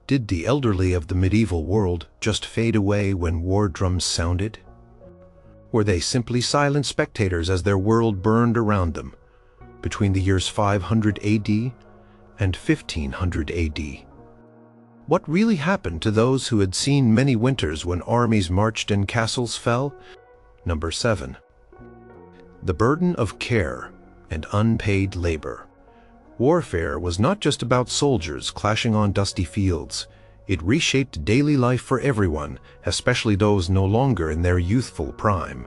Did the elderly of the medieval world just fade away when war drums sounded? Were they simply silent spectators as their world burned around them between the years 500 AD and 1500 AD? What really happened to those who had seen many winters when armies marched and castles fell? Number 7. The burden of care and unpaid labor. Warfare was not just about soldiers clashing on dusty fields. It reshaped daily life for everyone, especially those no longer in their youthful prime.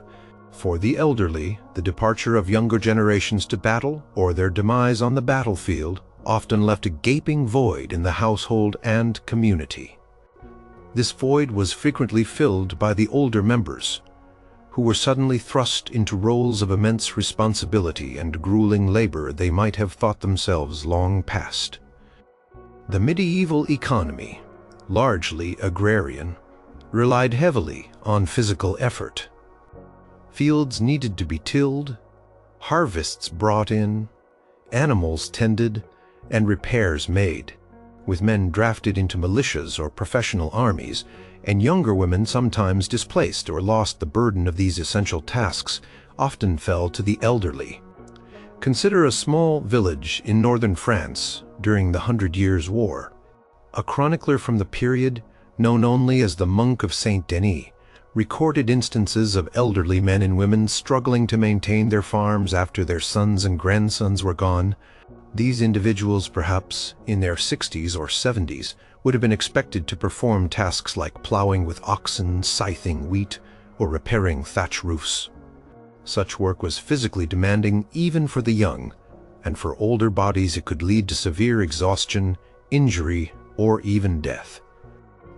For the elderly, the departure of younger generations to battle or their demise on the battlefield often left a gaping void in the household and community. This void was frequently filled by the older members, who were suddenly thrust into roles of immense responsibility and grueling labor they might have thought themselves long past. The medieval economy, largely agrarian, relied heavily on physical effort. Fields needed to be tilled, harvests brought in, animals tended, and repairs made, with men drafted into militias or professional armies, and younger women sometimes displaced or lost the burden of these essential tasks, often fell to the elderly. Consider a small village in northern France during the 100 Years' War. A chronicler from the period, known only as the Monk of Saint Denis, recorded instances of elderly men and women struggling to maintain their farms after their sons and grandsons were gone. These individuals, perhaps in their 60s or 70s, would have been expected to perform tasks like plowing with oxen, scything wheat, or repairing thatch roofs. Such work was physically demanding even for the young, and for older bodies it could lead to severe exhaustion, injury, or even death.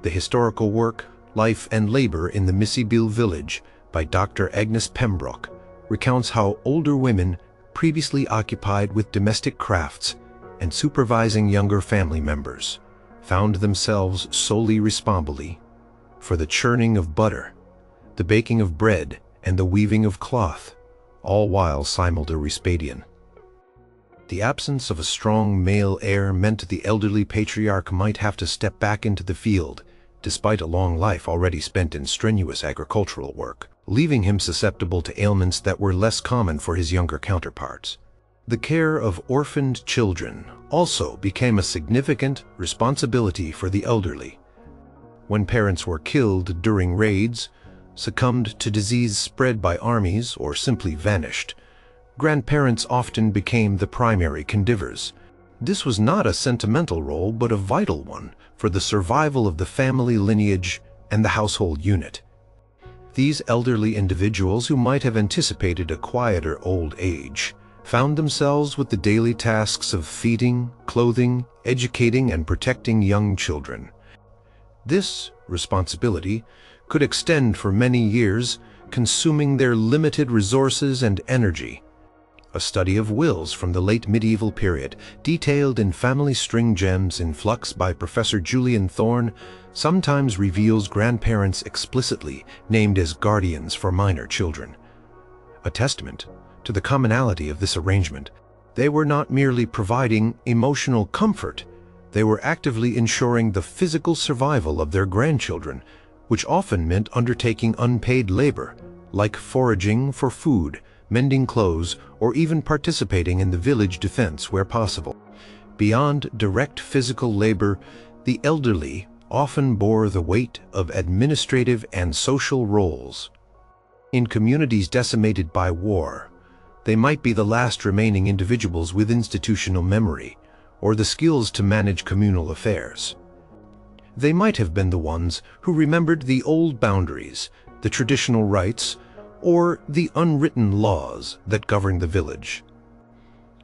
The historical work, Life and Labor in the Missibille Village by Dr. Agnes Pembroke recounts how older women previously occupied with domestic crafts and supervising younger family members found themselves solely responsible for the churning of butter, the baking of bread, and the weaving of cloth, all while simultaneously. The absence of a strong male heir meant the elderly patriarch might have to step back into the field, despite a long life already spent in strenuous agricultural work, leaving him susceptible to ailments that were less common for his younger counterparts. The care of orphaned children also became a significant responsibility for the elderly. When parents were killed during raids, succumbed to disease spread by armies, or simply vanished, grandparents often became the primary caregivers. This was not a sentimental role, but a vital one for the survival of the family lineage and the household unit. These elderly individuals, who might have anticipated a quieter old age, found themselves with the daily tasks of feeding, clothing, educating, and protecting young children. This responsibility could extend for many years, consuming their limited resources and energy. A study of wills from the late medieval period, detailed in Family String Gems in Flux by Professor Julian Thorne, sometimes reveals grandparents explicitly named as guardians for minor children. A testament to the commonality of this arrangement, they were not merely providing emotional comfort, they were actively ensuring the physical survival of their grandchildren, which often meant undertaking unpaid labor, like foraging for food, mending clothes, or even participating in the village defense where possible. Beyond direct physical labor, the elderly often bore the weight of administrative and social roles. In communities decimated by war, they might be the last remaining individuals with institutional memory or the skills to manage communal affairs. They might have been the ones who remembered the old boundaries, the traditional rights, or the unwritten laws that govern the village.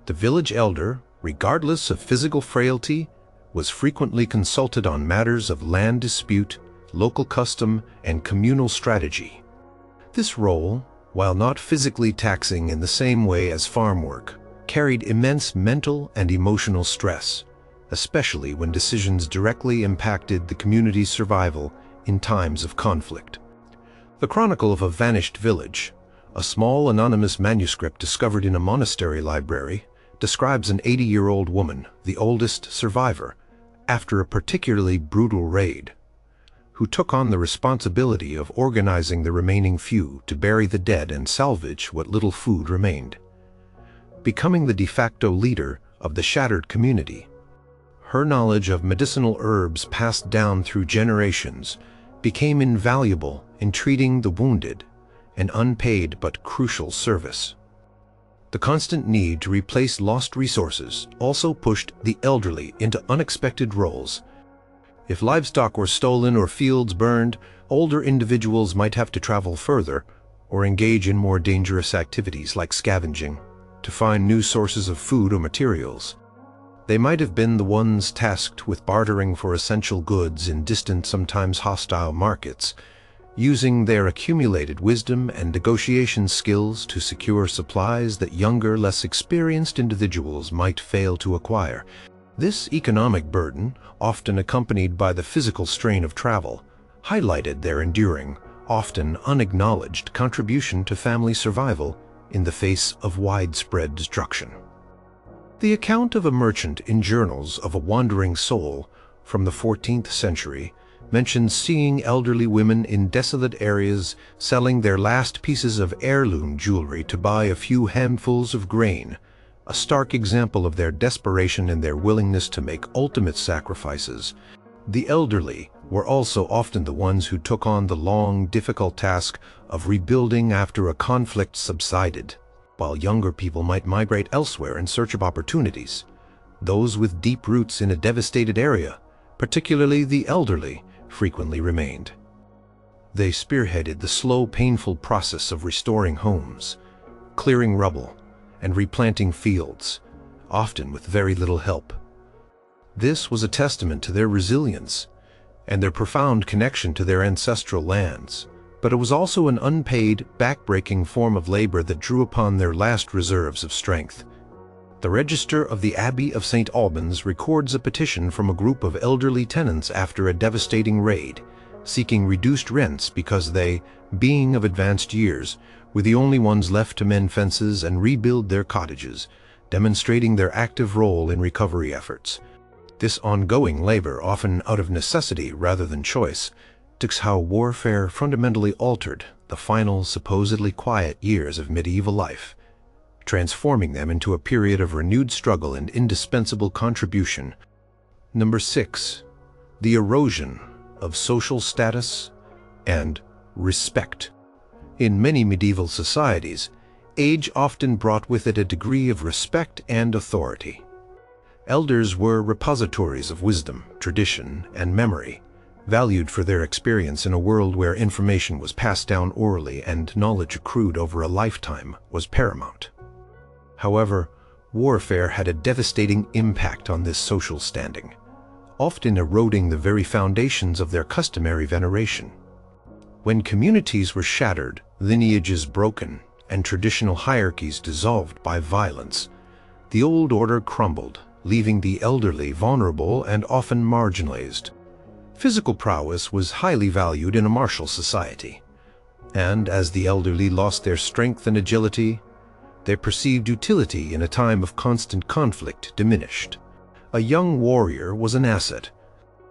The village elder, regardless of physical frailty, was frequently consulted on matters of land dispute, local custom, and communal strategy. This role, while not physically taxing in the same way as farm work, carried immense mental and emotional stress, especially when decisions directly impacted the community's survival in times of conflict. The Chronicle of a Vanished Village, a small anonymous manuscript discovered in a monastery library, describes an 80-year-old woman, the oldest survivor, after a particularly brutal raid, who took on the responsibility of organizing the remaining few to bury the dead and salvage what little food remained, becoming the de facto leader of the shattered community. Her knowledge of medicinal herbs passed down through generations became invaluable in treating the wounded, an unpaid but crucial service. The constant need to replace lost resources also pushed the elderly into unexpected roles. If livestock were stolen or fields burned, older individuals might have to travel further or engage in more dangerous activities like scavenging to find new sources of food or materials. They might have been the ones tasked with bartering for essential goods in distant, sometimes hostile markets, using their accumulated wisdom and negotiation skills to secure supplies that younger, less experienced individuals might fail to acquire. This economic burden, often accompanied by the physical strain of travel, highlighted their enduring, often unacknowledged contribution to family survival in the face of widespread destruction. The account of a merchant in journals of a wandering soul from the 14th century mentions seeing elderly women in desolate areas selling their last pieces of heirloom jewelry to buy a few handfuls of grain, a stark example of their desperation and their willingness to make ultimate sacrifices. The elderly were also often the ones who took on the long, difficult task of rebuilding after a conflict subsided, while younger people might migrate elsewhere in search of opportunities. Those with deep roots in a devastated area, particularly the elderly, frequently remained. They spearheaded the slow, painful process of restoring homes, clearing rubble, and replanting fields, often with very little help. This was a testament to their resilience and their profound connection to their ancestral lands, but it was also an unpaid, backbreaking form of labor that drew upon their last reserves of strength. The register of the Abbey of St. Albans records a petition from a group of elderly tenants after a devastating raid, seeking reduced rents because they, being of advanced years, were the only ones left to mend fences and rebuild their cottages, demonstrating their active role in recovery efforts. This ongoing labor, often out of necessity rather than choice, depicts how warfare fundamentally altered the final, supposedly quiet years of medieval life, transforming them into a period of renewed struggle and indispensable contribution. Number 6. The erosion of social status and respect. In many medieval societies, age often brought with it a degree of respect and authority. Elders were repositories of wisdom, tradition, and memory, valued for their experience in a world where information was passed down orally and knowledge accrued over a lifetime was paramount. However, warfare had a devastating impact on this social standing, often eroding the very foundations of their customary veneration. When communities were shattered, lineages broken, and traditional hierarchies dissolved by violence, the old order crumbled, leaving the elderly vulnerable and often marginalized. Physical prowess was highly valued in a martial society, and as the elderly lost their strength and agility, their perceived utility in a time of constant conflict diminished. A young warrior was an asset.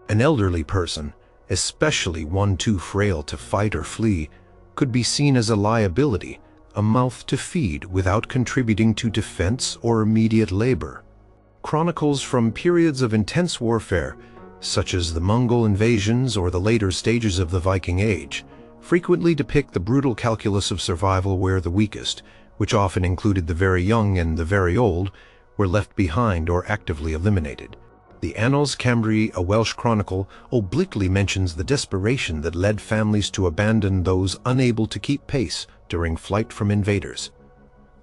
An elderly person, especially one too frail to fight or flee, could be seen as a liability, a mouth to feed without contributing to defense or immediate labor. Chronicles from periods of intense warfare, such as the Mongol invasions or the later stages of the Viking Age, frequently depict the brutal calculus of survival where the weakest, which often included the very young and the very old, were left behind or actively eliminated. The Annals Cambrii, a Welsh chronicle, obliquely mentions the desperation that led families to abandon those unable to keep pace during flight from invaders.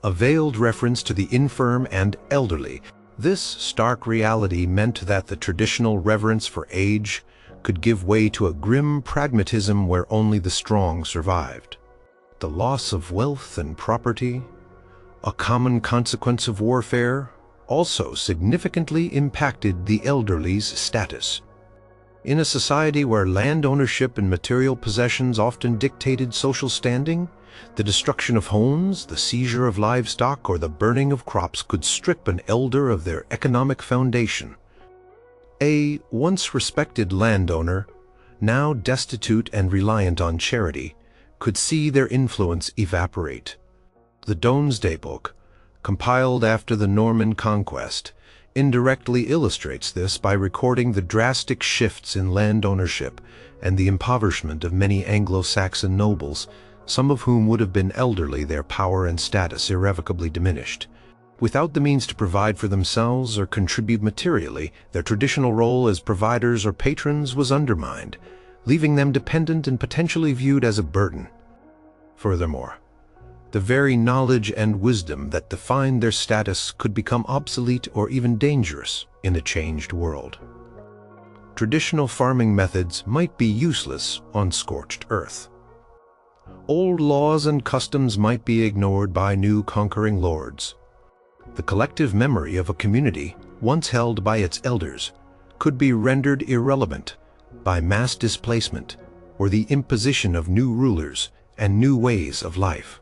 A veiled reference to the infirm and elderly, this stark reality meant that the traditional reverence for age could give way to a grim pragmatism where only the strong survived. The loss of wealth and property, a common consequence of warfare, also significantly impacted the elderly's status. In a society where land ownership and material possessions often dictated social standing, the destruction of homes, the seizure of livestock, or the burning of crops could strip an elder of their economic foundation. A once respected landowner, now destitute and reliant on charity, could see their influence evaporate. The Domesday Book, compiled after the Norman conquest, indirectly illustrates this by recording the drastic shifts in land ownership and the impoverishment of many Anglo-Saxon nobles, some of whom would have been elderly, their power and status irrevocably diminished. Without the means to provide for themselves or contribute materially, their traditional role as providers or patrons was undermined, leaving them dependent and potentially viewed as a burden. Furthermore, the very knowledge and wisdom that defined their status could become obsolete or even dangerous in a changed world. Traditional farming methods might be useless on scorched earth. Old laws and customs might be ignored by new conquering lords. The collective memory of a community, once held by its elders, could be rendered irrelevant by mass displacement or the imposition of new rulers and new ways of life.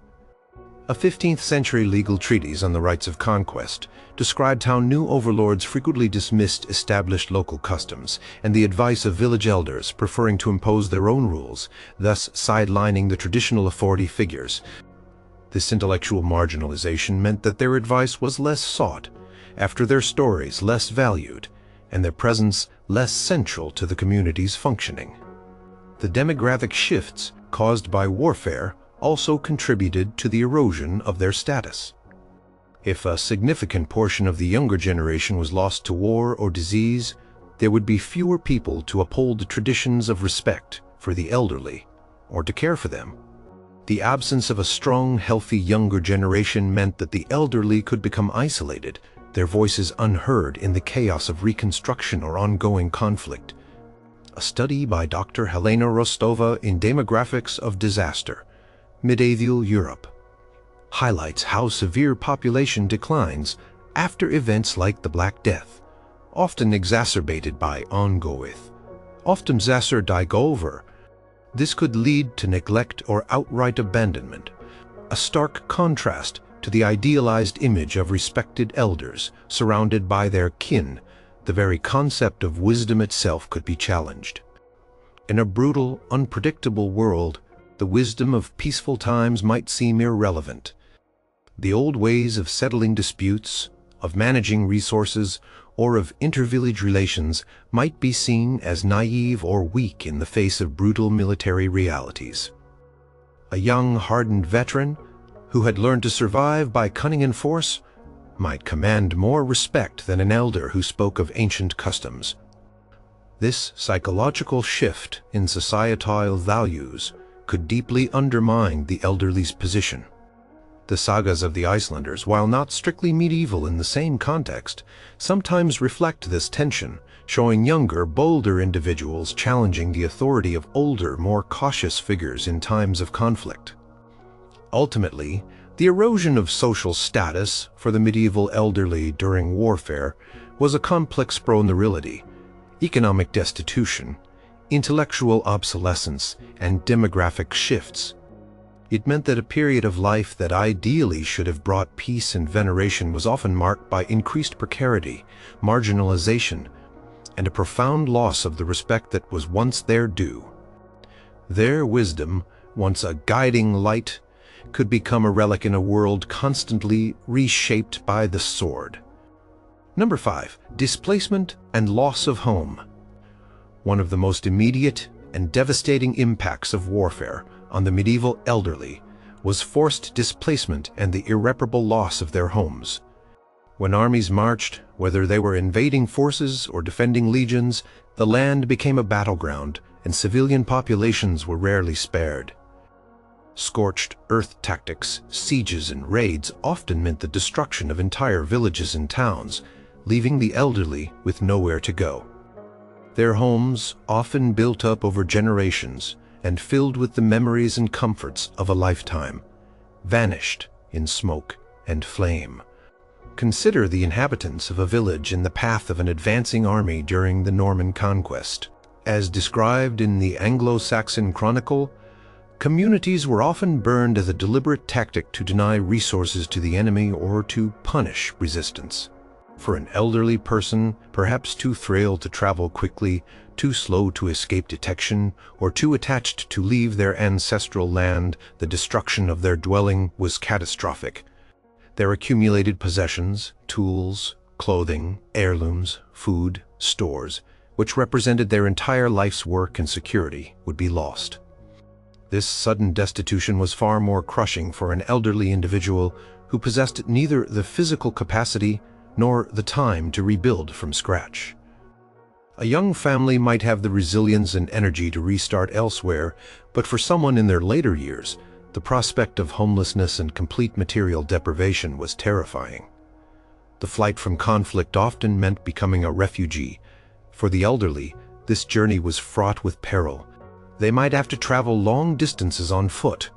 A 15th-century legal treatise on the rights of conquest described how new overlords frequently dismissed established local customs and the advice of village elders, preferring to impose their own rules, thus sidelining the traditional authority figures. This intellectual marginalization meant that their advice was less sought, after their stories less valued, and their presence less central to the community's functioning. The demographic shifts caused by warfare also contributed to the erosion of their status. If a significant portion of the younger generation was lost to war or disease, there would be fewer people to uphold the traditions of respect for the elderly or to care for them. The absence of a strong, healthy younger generation meant that the elderly could become isolated, their voices unheard in the chaos of reconstruction or ongoing conflict. A study by Dr. Helena Rostova in Demographics of Disaster, Medieval Europe, highlights how severe population declines after events like the Black Death, often exacerbated by ongoing, often over. This could lead to neglect or outright abandonment, a stark contrast to the idealized image of respected elders surrounded by their kin. The very concept of wisdom itself could be challenged. In a brutal, unpredictable world, the wisdom of peaceful times might seem irrelevant. The old ways of settling disputes, of managing resources, or of inter-village relations might be seen as naive or weak in the face of brutal military realities. A young, hardened veteran who had learned to survive by cunning and force might command more respect than an elder who spoke of ancient customs. This psychological shift in societal values could deeply undermine the elderly's position. The sagas of the Icelanders, while not strictly medieval in the same context, sometimes reflect this tension, showing younger, bolder individuals challenging the authority of older, more cautious figures in times of conflict. Ultimately, the erosion of social status for the medieval elderly during warfare was a complex vulnerability, economic destitution, intellectual obsolescence, and demographic shifts. It meant that a period of life that ideally should have brought peace and veneration was often marked by increased precarity, marginalization, and a profound loss of the respect that was once their due. Their wisdom, once a guiding light, could become a relic in a world constantly reshaped by the sword. Number 5. Displacement and loss of home. One of the most immediate and devastating impacts of warfare on the medieval elderly was forced displacement and the irreparable loss of their homes. When armies marched, whether they were invading forces or defending legions, the land became a battleground, and civilian populations were rarely spared. Scorched earth tactics, sieges, and raids often meant the destruction of entire villages and towns, leaving the elderly with nowhere to go. Their homes, often built up over generations and filled with the memories and comforts of a lifetime, vanished in smoke and flame. Consider the inhabitants of a village in the path of an advancing army during the Norman conquest. As described in the Anglo-Saxon Chronicle, communities were often burned as a deliberate tactic to deny resources to the enemy or to punish resistance. For an elderly person, perhaps too frail to travel quickly, too slow to escape detection, or too attached to leave their ancestral land, the destruction of their dwelling was catastrophic. Their accumulated possessions, tools, clothing, heirlooms, food, stores, which represented their entire life's work and security, would be lost. This sudden destitution was far more crushing for an elderly individual who possessed neither the physical capacity nor the time to rebuild from scratch. A young family might have the resilience and energy to restart elsewhere, but for someone in their later years, the prospect of homelessness and complete material deprivation was terrifying. The flight from conflict often meant becoming a refugee. For the elderly, this journey was fraught with peril. They might have to travel long distances on foot,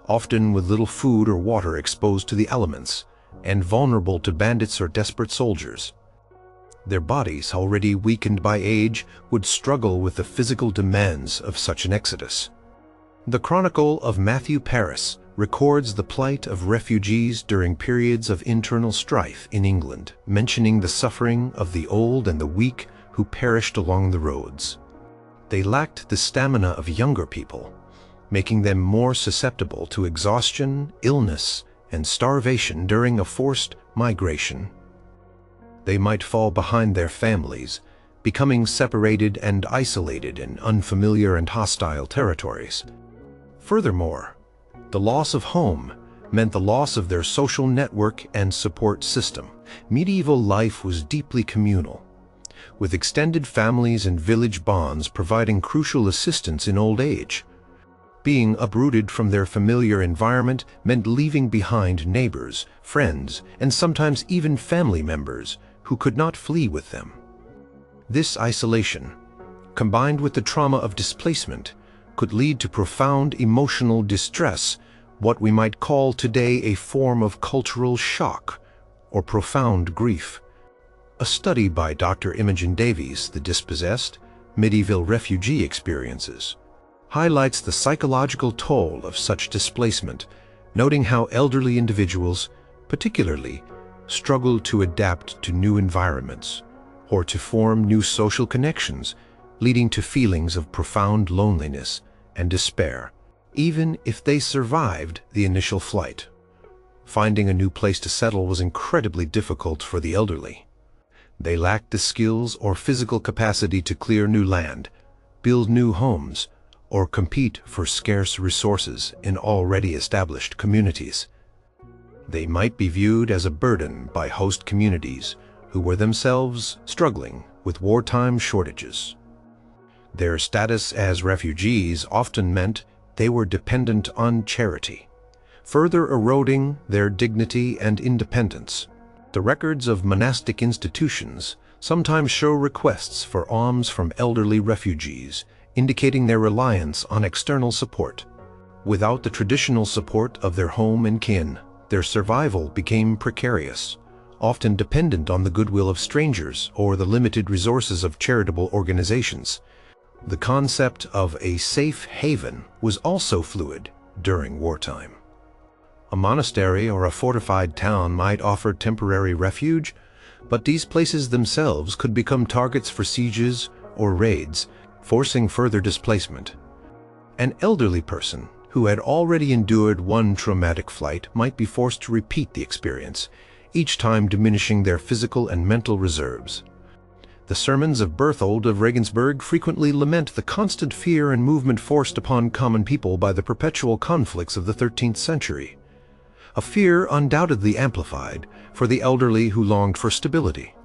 often with little food or water, exposed to the elements, and vulnerable to bandits or desperate soldiers. Their bodies, already weakened by age, would struggle with the physical demands of such an exodus. The Chronicle of Matthew Paris records the plight of refugees during periods of internal strife in England, mentioning the suffering of the old and the weak who perished along the roads. They lacked the stamina of younger people, making them more susceptible to exhaustion, illness, and starvation during a forced migration. They might fall behind their families, becoming separated and isolated in unfamiliar and hostile territories. Furthermore, the loss of home meant the loss of their social network and support system. Medieval life was deeply communal, with extended families and village bonds providing crucial assistance in old age. Being uprooted from their familiar environment meant leaving behind neighbors, friends, and sometimes even family members who could not flee with them. This isolation, combined with the trauma of displacement, could lead to profound emotional distress, what we might call today a form of cultural shock or profound grief. A study by Dr. Imogen Davies, The Dispossessed, Medieval Refugee Experiences, highlights the psychological toll of such displacement, noting how elderly individuals, particularly, struggle to adapt to new environments or to form new social connections, leading to feelings of profound loneliness and despair, even if they survived the initial flight. Finding a new place to settle was incredibly difficult for the elderly. They lacked the skills or physical capacity to clear new land, build new homes, or compete for scarce resources in already established communities. They might be viewed as a burden by host communities who were themselves struggling with wartime shortages. Their status as refugees often meant they were dependent on charity, further eroding their dignity and independence. The records of monastic institutions sometimes show requests for alms from elderly refugees, indicating their reliance on external support. Without the traditional support of their home and kin, their survival became precarious, often dependent on the goodwill of strangers or the limited resources of charitable organizations. The concept of a safe haven was also fluid during wartime. A monastery or a fortified town might offer temporary refuge, but these places themselves could become targets for sieges or raids, forcing further displacement. An elderly person who had already endured one traumatic flight might be forced to repeat the experience, each time diminishing their physical and mental reserves. The sermons of Berthold of Regensburg frequently lament the constant fear and movement forced upon common people by the perpetual conflicts of the 13th century. A fear undoubtedly amplified for the elderly who longed for stability.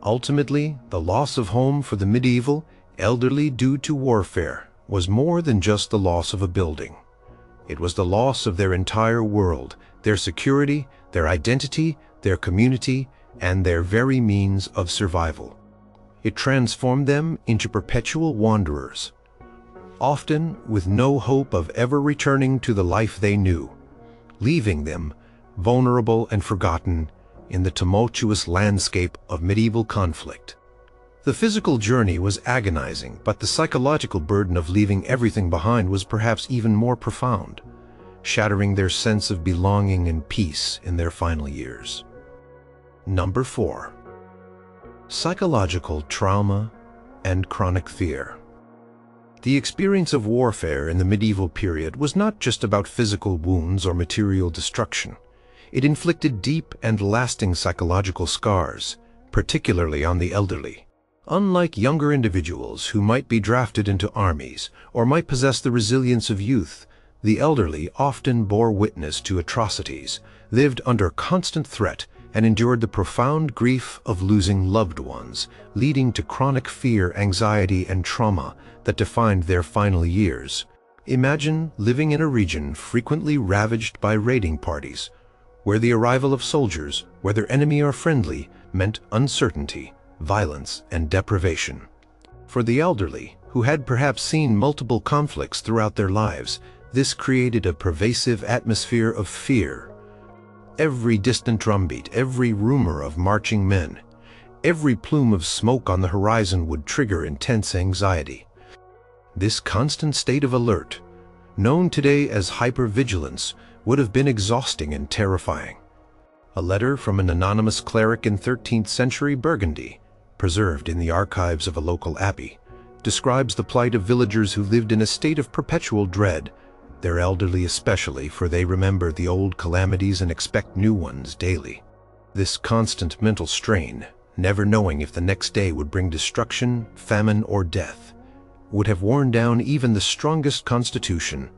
Ultimately, the loss of home for the medieval elderly due to warfare was more than just the loss of a building. It was the loss of their entire world, their security, their identity, their community, and their very means of survival. It transformed them into perpetual wanderers, often with no hope of ever returning to the life they knew, leaving them vulnerable and forgotten in the tumultuous landscape of medieval conflict. The physical journey was agonizing, but the psychological burden of leaving everything behind was perhaps even more profound, shattering their sense of belonging and peace in their final years. Number 4. Psychological trauma and chronic fear. The experience of warfare in the medieval period was not just about physical wounds or material destruction. It inflicted deep and lasting psychological scars, particularly on the elderly. Unlike younger individuals who might be drafted into armies or might possess the resilience of youth, the elderly often bore witness to atrocities, lived under constant threat, and endured the profound grief of losing loved ones, leading to chronic fear, anxiety, and trauma that defined their final years. Imagine living in a region frequently ravaged by raiding parties, where the arrival of soldiers, whether enemy or friendly, meant uncertainty, violence, and deprivation. For the elderly, who had perhaps seen multiple conflicts throughout their lives, this created a pervasive atmosphere of fear. Every distant drumbeat, every rumor of marching men, every plume of smoke on the horizon would trigger intense anxiety. This constant state of alert, known today as hypervigilance, would have been exhausting and terrifying. A letter from an anonymous cleric in 13th century Burgundy, preserved in the archives of a local abbey, describes the plight of villagers who lived in a state of perpetual dread, their elderly especially, for they remember the old calamities and expect new ones daily. This constant mental strain, never knowing if the next day would bring destruction, famine, or death, would have worn down even the strongest constitution.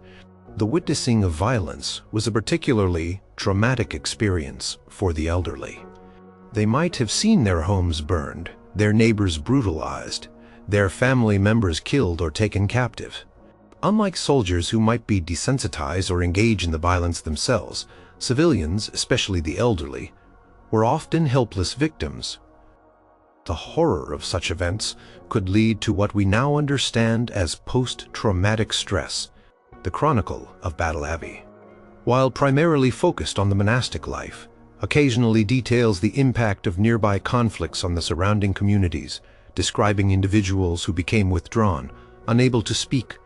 The witnessing of violence was a particularly traumatic experience for the elderly. They might have seen their homes burned, their neighbors brutalized, their family members killed or taken captive. Unlike soldiers who might be desensitized or engage in the violence themselves, civilians, especially the elderly, were often helpless victims. The horror of such events could lead to what we now understand as post-traumatic stress, the Chronicle of Battle Abbey. While primarily focused on the monastic life, occasionally details the impact of nearby conflicts on the surrounding communities, describing individuals who became withdrawn, unable to speak,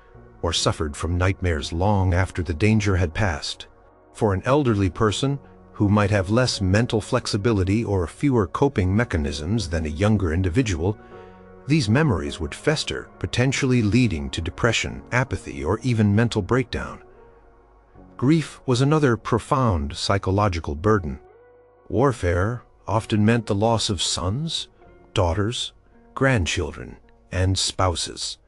or suffered from nightmares long after the danger had passed. For an elderly person who might have less mental flexibility or fewer coping mechanisms than a younger individual, these memories would fester, potentially leading to depression, apathy, or even mental breakdown. Grief was another profound psychological burden. Warfare often meant the loss of sons, daughters, grandchildren, and spouses.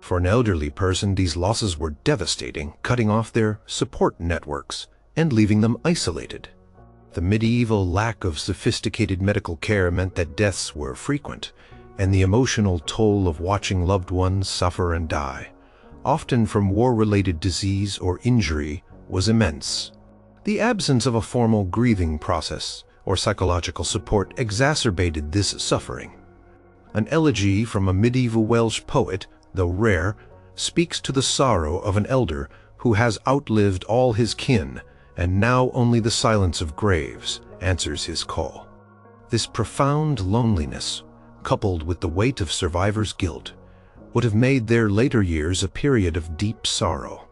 For an elderly person, these losses were devastating, cutting off their support networks and leaving them isolated. The medieval lack of sophisticated medical care meant that deaths were frequent, and the emotional toll of watching loved ones suffer and die, often from war-related disease or injury, was immense. The absence of a formal grieving process or psychological support exacerbated this suffering. An elegy from a medieval Welsh poet, though rare, speaks to the sorrow of an elder who has outlived all his kin, and now only the silence of graves answers his call. This profound loneliness, coupled with the weight of survivors' guilt, would have made their later years a period of deep sorrow.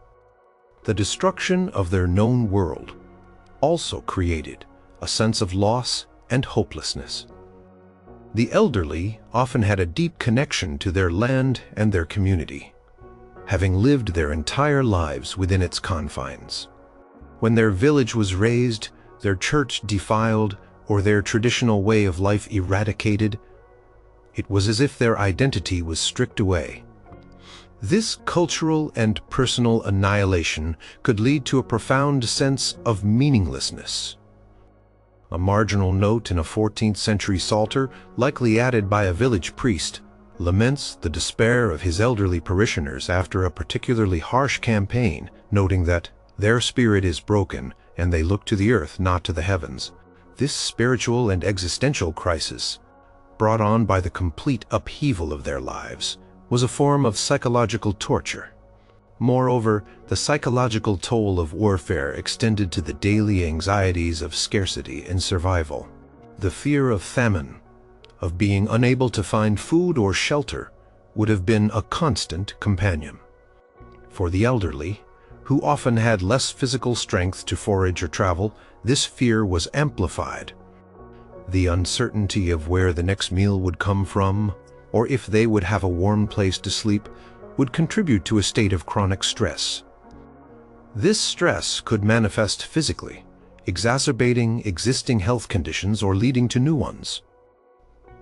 The destruction of their known world also created a sense of loss and hopelessness. The elderly often had a deep connection to their land and their community, having lived their entire lives within its confines. When their village was razed, their church defiled, or their traditional way of life eradicated, it was as if their identity was stripped away. This cultural and personal annihilation could lead to a profound sense of meaninglessness. A marginal note in a 14th century psalter, likely added by a village priest, laments the despair of his elderly parishioners after a particularly harsh campaign, noting that their spirit is broken and they look to the earth, not to the heavens. This spiritual and existential crisis, brought on by the complete upheaval of their lives, was a form of psychological torture. Moreover, the psychological toll of warfare extended to the daily anxieties of scarcity and survival. The fear of famine, of being unable to find food or shelter, would have been a constant companion. For the elderly, who often had less physical strength to forage or travel, this fear was amplified. The uncertainty of where the next meal would come from, or if they would have a warm place to sleep, would contribute to a state of chronic stress. This stress could manifest physically, exacerbating existing health conditions or leading to new ones.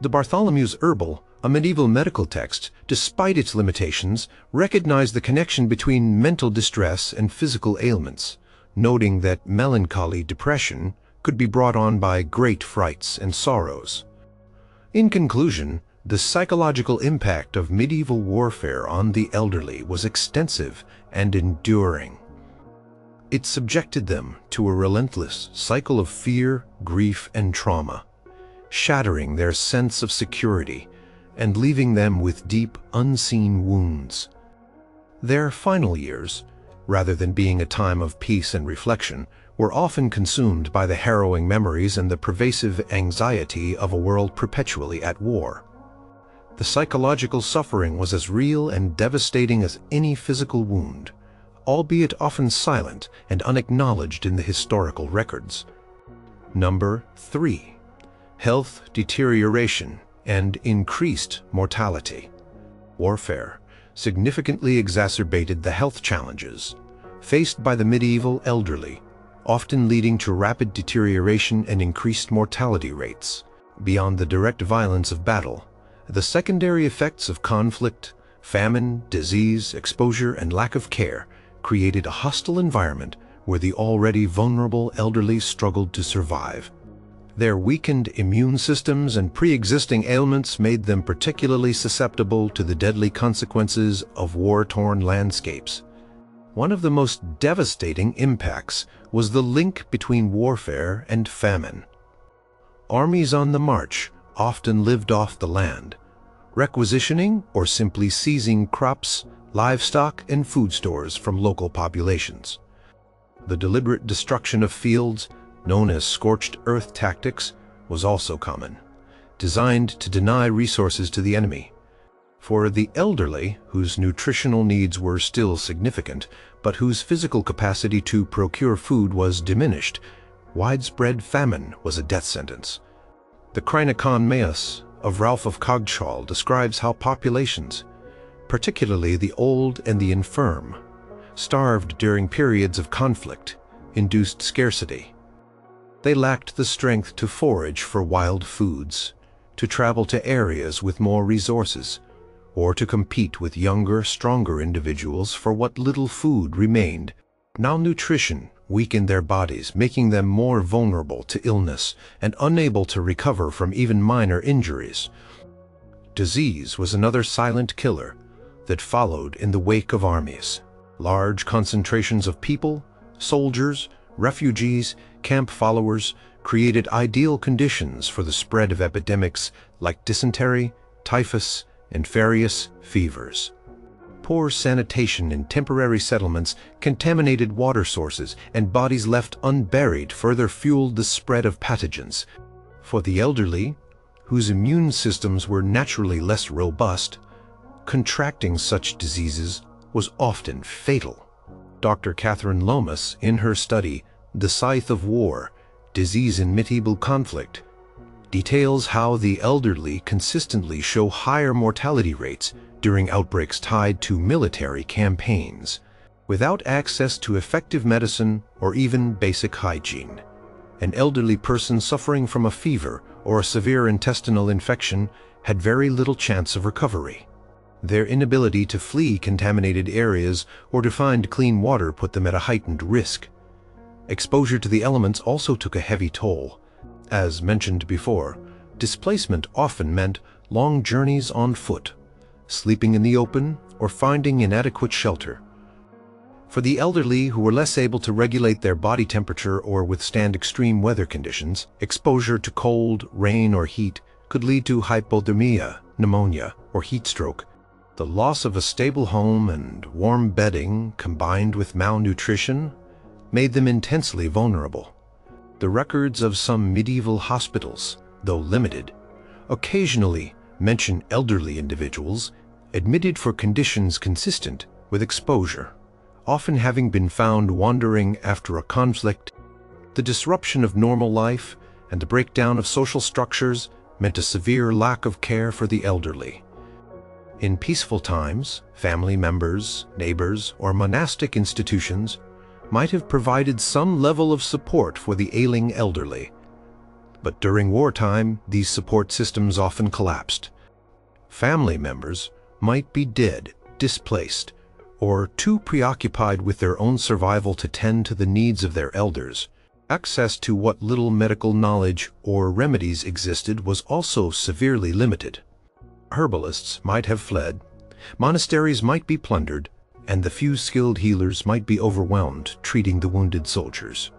The Bartholomew's Herbal, a medieval medical text, despite its limitations, recognized the connection between mental distress and physical ailments, noting that melancholy depression could be brought on by great frights and sorrows. In conclusion, the psychological impact of medieval warfare on the elderly was extensive and enduring. It subjected them to a relentless cycle of fear, grief, and trauma, shattering their sense of security and leaving them with deep, unseen wounds. Their final years, rather than being a time of peace and reflection, were often consumed by the harrowing memories and the pervasive anxiety of a world perpetually at war. The psychological suffering was as real and devastating as any physical wound, albeit often silent and unacknowledged in the historical records. Number 3. Health deterioration and increased mortality. Warfare significantly exacerbated the health challenges faced by the medieval elderly, often leading to rapid deterioration and increased mortality rates. Beyond the direct violence of battle, the secondary effects of conflict, famine, disease, exposure, and lack of care created a hostile environment where the already vulnerable elderly struggled to survive. Their weakened immune systems and pre-existing ailments made them particularly susceptible to the deadly consequences of war-torn landscapes. One of the most devastating impacts was the link between warfare and famine. Armies on the march often lived off the land, requisitioning or simply seizing crops, livestock, and food stores from local populations. The deliberate destruction of fields, known as scorched earth tactics, was also common, designed to deny resources to the enemy. For the elderly, whose nutritional needs were still significant, but whose physical capacity to procure food was diminished, widespread famine was a death sentence. The Chronicon Maius of Ralph of Cogshall describes how populations, particularly the old and the infirm, starved during periods of conflict, induced scarcity. They lacked the strength to forage for wild foods, to travel to areas with more resources, or to compete with younger, stronger individuals for what little food remained. Malnutrition weakened their bodies, making them more vulnerable to illness and unable to recover from even minor injuries. Disease was another silent killer that followed in the wake of armies. Large concentrations of people, soldiers, refugees, camp followers created ideal conditions for the spread of epidemics like dysentery, typhus, and various fevers. Poor sanitation in temporary settlements, contaminated water sources, and bodies left unburied further fueled the spread of pathogens. For the elderly, whose immune systems were naturally less robust, contracting such diseases was often fatal. Dr. Catherine Lomas, in her study, The Scythe of War, Disease in Medieval Conflict, details how the elderly consistently show higher mortality rates during outbreaks tied to military campaigns. Without access to effective medicine or even basic hygiene, an elderly person suffering from a fever or a severe intestinal infection had very little chance of recovery. Their inability to flee contaminated areas or to find clean water put them at a heightened risk. Exposure to the elements also took a heavy toll. As mentioned before, displacement often meant long journeys on foot, sleeping in the open, or finding inadequate shelter. For the elderly who were less able to regulate their body temperature or withstand extreme weather conditions, exposure to cold, rain, or heat could lead to hypothermia, pneumonia, or heat stroke. The loss of a stable home and warm bedding, combined with malnutrition, made them intensely vulnerable. The records of some medieval hospitals, though limited, occasionally mention elderly individuals admitted for conditions consistent with exposure, often having been found wandering after a conflict. The disruption of normal life and the breakdown of social structures meant a severe lack of care for the elderly. In peaceful times, family members, neighbors, or monastic institutions might have provided some level of support for the ailing elderly. But during wartime, these support systems often collapsed. Family members might be dead, displaced, or too preoccupied with their own survival to tend to the needs of their elders. Access to what little medical knowledge or remedies existed was also severely limited. Herbalists might have fled, monasteries might be plundered, and the few skilled healers might be overwhelmed treating the wounded soldiers.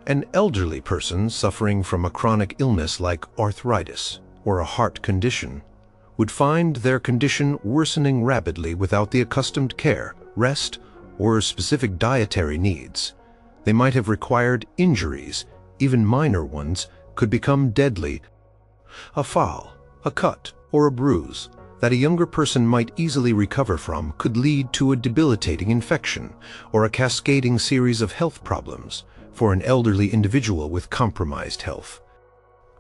An elderly person suffering from a chronic illness like arthritis or a heart condition would find their condition worsening rapidly without the accustomed care, rest, or specific dietary needs. They might have required injuries, even minor ones, could become deadly. A fall, a cut, or a bruise that a younger person might easily recover from could lead to a debilitating infection or a cascading series of health problems for an elderly individual with compromised health.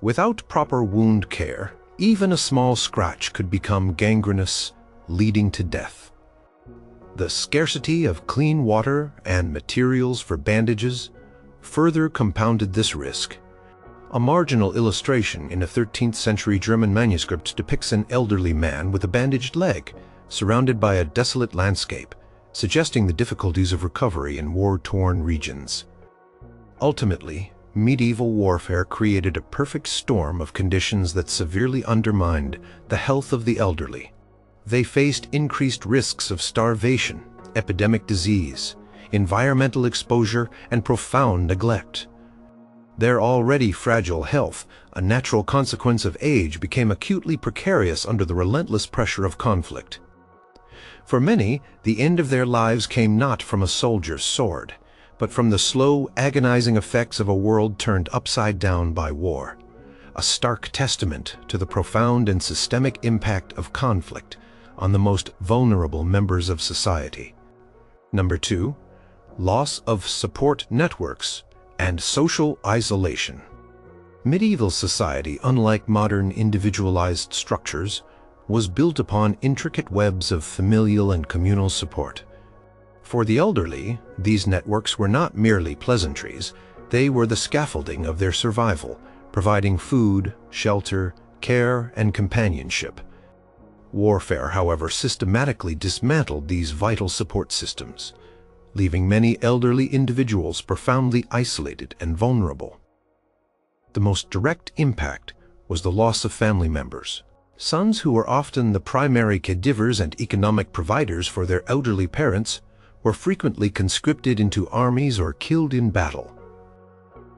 Without proper wound care, even a small scratch could become gangrenous, leading to death. The scarcity of clean water and materials for bandages further compounded this risk. A marginal illustration in a 13th century German manuscript depicts an elderly man with a bandaged leg, surrounded by a desolate landscape, suggesting the difficulties of recovery in war-torn regions. Ultimately, medieval warfare created a perfect storm of conditions that severely undermined the health of the elderly. They faced increased risks of starvation, epidemic disease, environmental exposure, and profound neglect. Their already fragile health, a natural consequence of age, became acutely precarious under the relentless pressure of conflict. For many, the end of their lives came not from a soldier's sword, but from the slow, agonizing effects of a world turned upside down by war, a stark testament to the profound and systemic impact of conflict on the most vulnerable members of society. Number 2, loss of support networks and social isolation. Medieval society, unlike modern individualized structures, was built upon intricate webs of familial and communal support. For the elderly, these networks were not merely pleasantries, they were the scaffolding of their survival, providing food, shelter, care, and companionship. Warfare, however, systematically dismantled these vital support systems, leaving many elderly individuals profoundly isolated and vulnerable. The most direct impact was the loss of family members. Sons who were often the primary caregivers and economic providers for their elderly parents were frequently conscripted into armies or killed in battle.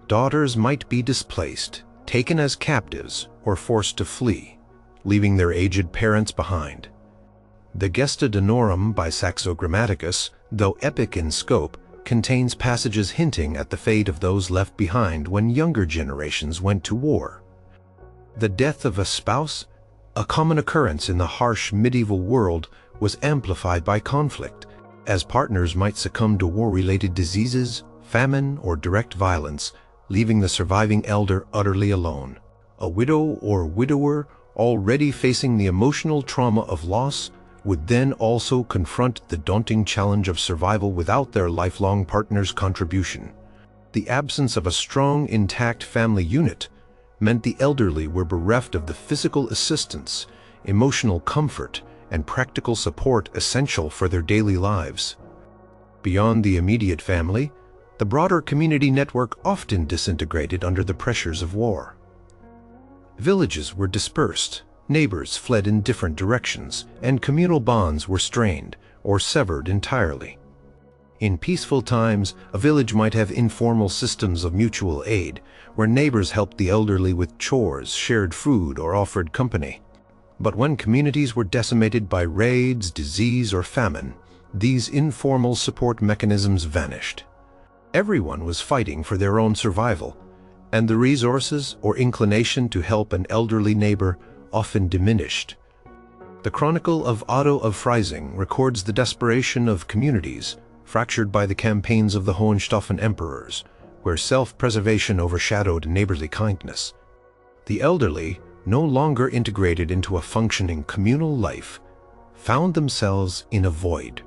Daughters might be displaced, taken as captives, or forced to flee, leaving their aged parents behind. The Gesta Danorum by Saxo Grammaticus, though epic in scope, contains passages hinting at the fate of those left behind when younger generations went to war. The death of a spouse, a common occurrence in the harsh medieval world, was amplified by conflict, as partners might succumb to war-related diseases, famine, or direct violence, leaving the surviving elder utterly alone. A widow or widower, already facing the emotional trauma of loss, would then also confront the daunting challenge of survival without their lifelong partner's contribution. The absence of a strong, intact family unit meant the elderly were bereft of the physical assistance, emotional comfort, and practical support essential for their daily lives. Beyond the immediate family, the broader community network often disintegrated under the pressures of war. Villages were dispersed, neighbors fled in different directions, and communal bonds were strained or severed entirely. In peaceful times, a village might have informal systems of mutual aid, where neighbors helped the elderly with chores, shared food, or offered company. But when communities were decimated by raids, disease, or famine, these informal support mechanisms vanished. Everyone was fighting for their own survival, and the resources or inclination to help an elderly neighbor often diminished. The Chronicle of Otto of Freising records the desperation of communities fractured by the campaigns of the Hohenstaufen emperors, where self-preservation overshadowed neighborly kindness. The elderly, no longer integrated into a functioning communal life, found themselves in a void.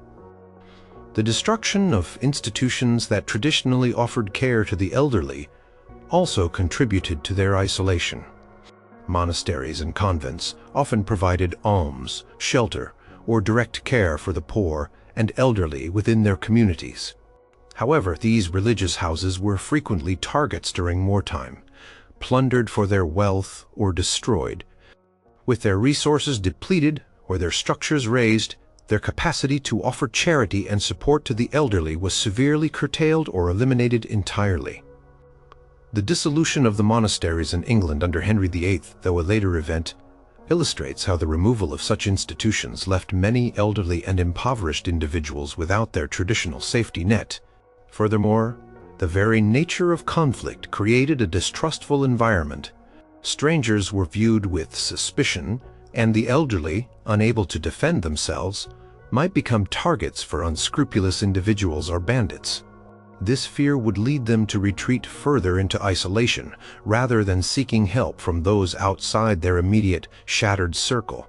The destruction of institutions that traditionally offered care to the elderly also contributed to their isolation. Monasteries and convents often provided alms, shelter, or direct care for the poor and elderly within their communities. However, these religious houses were frequently targets during wartime, plundered for their wealth or destroyed. With their resources depleted or their structures razed, their capacity to offer charity and support to the elderly was severely curtailed or eliminated entirely. The dissolution of the monasteries in England under Henry VIII, though a later event, illustrates how the removal of such institutions left many elderly and impoverished individuals without their traditional safety net. Furthermore, the very nature of conflict created a distrustful environment. Strangers were viewed with suspicion, and the elderly, unable to defend themselves, might become targets for unscrupulous individuals or bandits. This fear would lead them to retreat further into isolation rather than seeking help from those outside their immediate, shattered circle.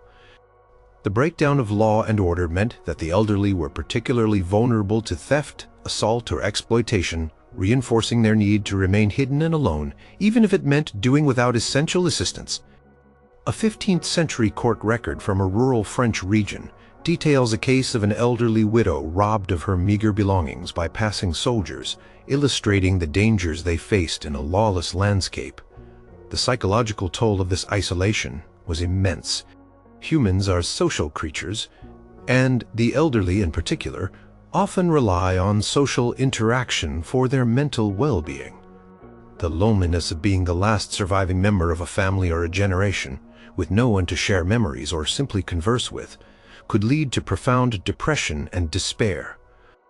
The breakdown of law and order meant that the elderly were particularly vulnerable to theft, assault, or exploitation, reinforcing their need to remain hidden and alone, even if it meant doing without essential assistance. A 15th-century court record from a rural French region details a case of an elderly widow robbed of her meager belongings by passing soldiers, illustrating the dangers they faced in a lawless landscape. The psychological toll of this isolation was immense. Humans are social creatures, and the elderly in particular often rely on social interaction for their mental well-being. The loneliness of being the last surviving member of a family or a generation, with no one to share memories or simply converse with, could lead to profound depression and despair.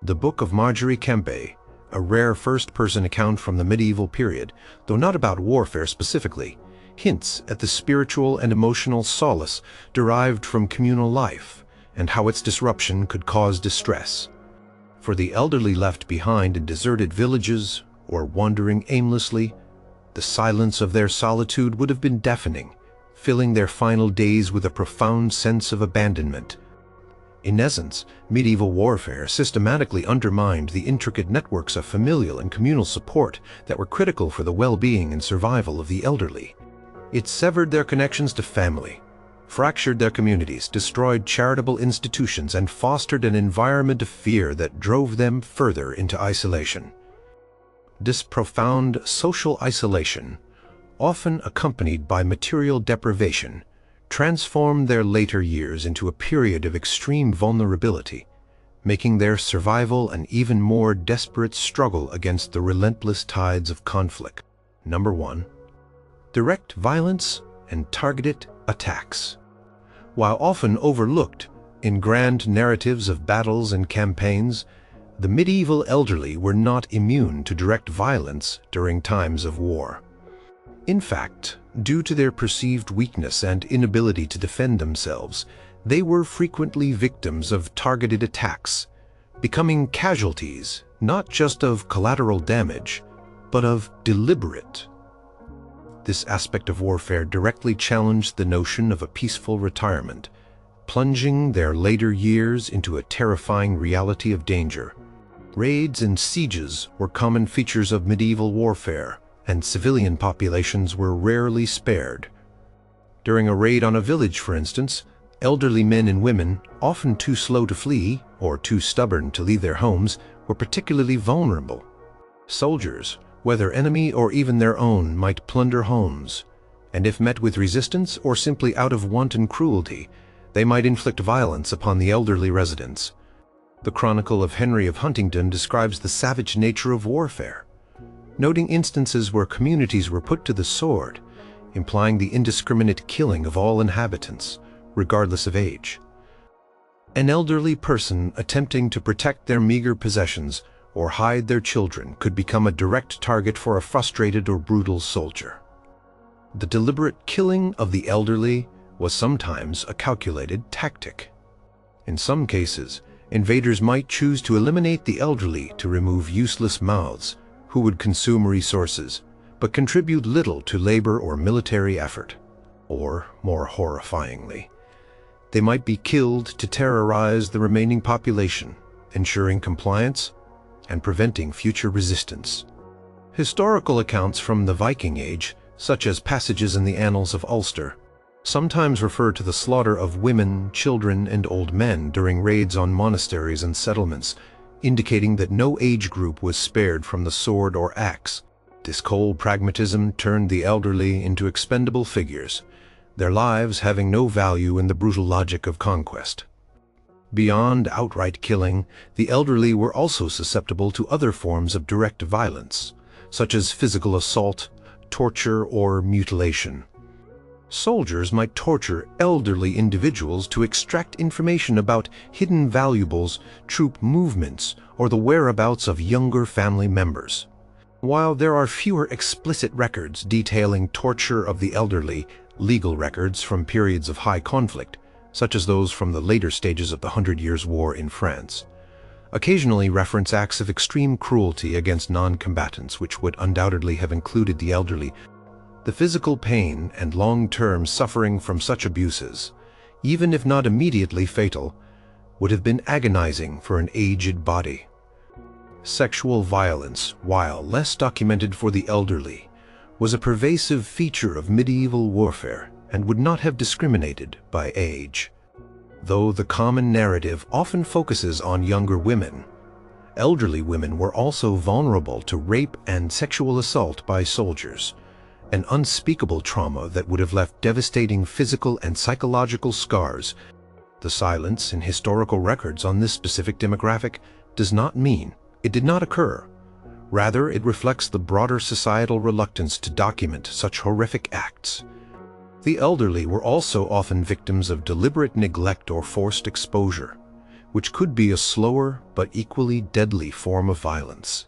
The Book of Marjorie Kempe, a rare first-person account from the medieval period, though not about warfare specifically, hints at the spiritual and emotional solace derived from communal life and how its disruption could cause distress. For the elderly left behind in deserted villages or wandering aimlessly, the silence of their solitude would have been deafening, filling their final days with a profound sense of abandonment. In essence, medieval warfare systematically undermined the intricate networks of familial and communal support that were critical for the well-being and survival of the elderly. It severed their connections to family, fractured their communities, destroyed charitable institutions, and fostered an environment of fear that drove them further into isolation. This profound social isolation, often accompanied by material deprivation, transformed their later years into a period of extreme vulnerability, making their survival an even more desperate struggle against the relentless tides of conflict. Number 1. Direct violence and targeted attacks. While often overlooked in grand narratives of battles and campaigns, the medieval elderly were not immune to direct violence during times of war. In fact, due to their perceived weakness and inability to defend themselves, they were frequently victims of targeted attacks, becoming casualties not just of collateral damage, but of deliberate. This aspect of warfare directly challenged the notion of a peaceful retirement, plunging their later years into a terrifying reality of danger. Raids and sieges were common features of medieval warfare, and civilian populations were rarely spared. During a raid on a village, for instance, elderly men and women, often too slow to flee or too stubborn to leave their homes, were particularly vulnerable. Soldiers, whether enemy or even their own, might plunder homes, and if met with resistance or simply out of wanton cruelty, they might inflict violence upon the elderly residents. The Chronicle of Henry of Huntingdon describes the savage nature of warfare, noting instances where communities were put to the sword, implying the indiscriminate killing of all inhabitants, regardless of age. An elderly person attempting to protect their meager possessions or hide their children could become a direct target for a frustrated or brutal soldier. The deliberate killing of the elderly was sometimes a calculated tactic. In some cases, invaders might choose to eliminate the elderly to remove useless mouths, who would consume resources, but contribute little to labor or military effort. Or, more horrifyingly, they might be killed to terrorize the remaining population, ensuring compliance and preventing future resistance. Historical accounts from the Viking Age, such as passages in the Annals of Ulster, sometimes refer to the slaughter of women, children, and old men during raids on monasteries and settlements, indicating that no age group was spared from the sword or axe. This cold pragmatism turned the elderly into expendable figures, their lives having no value in the brutal logic of conquest. Beyond outright killing, the elderly were also susceptible to other forms of direct violence, such as physical assault, torture, or mutilation. Soldiers might torture elderly individuals to extract information about hidden valuables, troop movements, or the whereabouts of younger family members. While there are fewer explicit records detailing torture of the elderly, legal records from periods of high conflict, such as those from the later stages of the 100 Years' War in France, occasionally reference acts of extreme cruelty against non-combatants which would undoubtedly have included the elderly. The physical pain and long-term suffering from such abuses, even if not immediately fatal, would have been agonizing for an aged body. Sexual violence, while less documented for the elderly, was a pervasive feature of medieval warfare and would not have discriminated by age. Though the common narrative often focuses on younger women, elderly women were also vulnerable to rape and sexual assault by soldiers, an unspeakable trauma that would have left devastating physical and psychological scars. The silence in historical records on this specific demographic does not mean it did not occur. Rather, it reflects the broader societal reluctance to document such horrific acts. The elderly were also often victims of deliberate neglect or forced exposure, which could be a slower but equally deadly form of violence.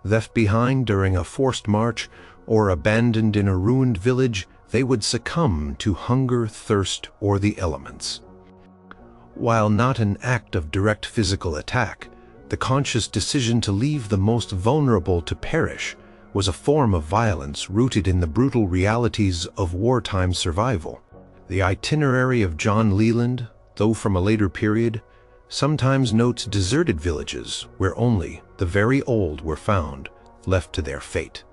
Left behind during a forced march or abandoned in a ruined village, they would succumb to hunger, thirst, or the elements. While not an act of direct physical attack, the conscious decision to leave the most vulnerable to perish was a form of violence rooted in the brutal realities of wartime survival. The itinerary of John Leland, though from a later period, sometimes notes deserted villages where only the very old were found, left to their fate.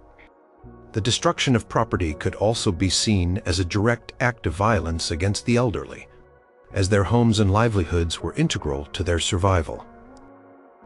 The destruction of property could also be seen as a direct act of violence against the elderly, as their homes and livelihoods were integral to their survival.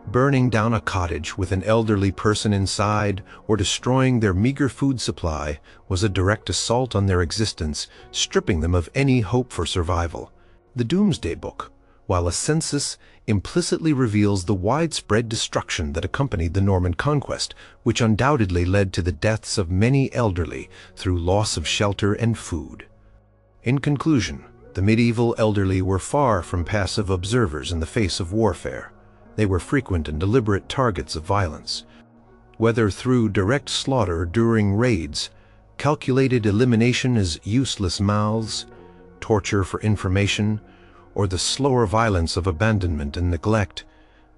Burning down a cottage with an elderly person inside or destroying their meager food supply was a direct assault on their existence, stripping them of any hope for survival. The Doomsday Book, while a census, implicitly reveals the widespread destruction that accompanied the Norman conquest, which undoubtedly led to the deaths of many elderly through loss of shelter and food. In conclusion, the medieval elderly were far from passive observers in the face of warfare. They were frequent and deliberate targets of violence, whether through direct slaughter during raids, calculated elimination as useless mouths, torture for information, or the slower violence of abandonment and neglect.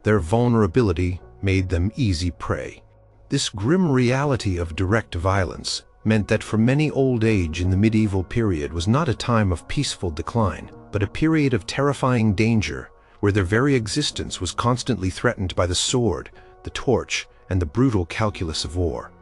Their vulnerability made them easy prey. This grim reality of direct violence meant that for many old age in the medieval period was not a time of peaceful decline, but a period of terrifying danger, where their very existence was constantly threatened by the sword, the torch, and the brutal calculus of war.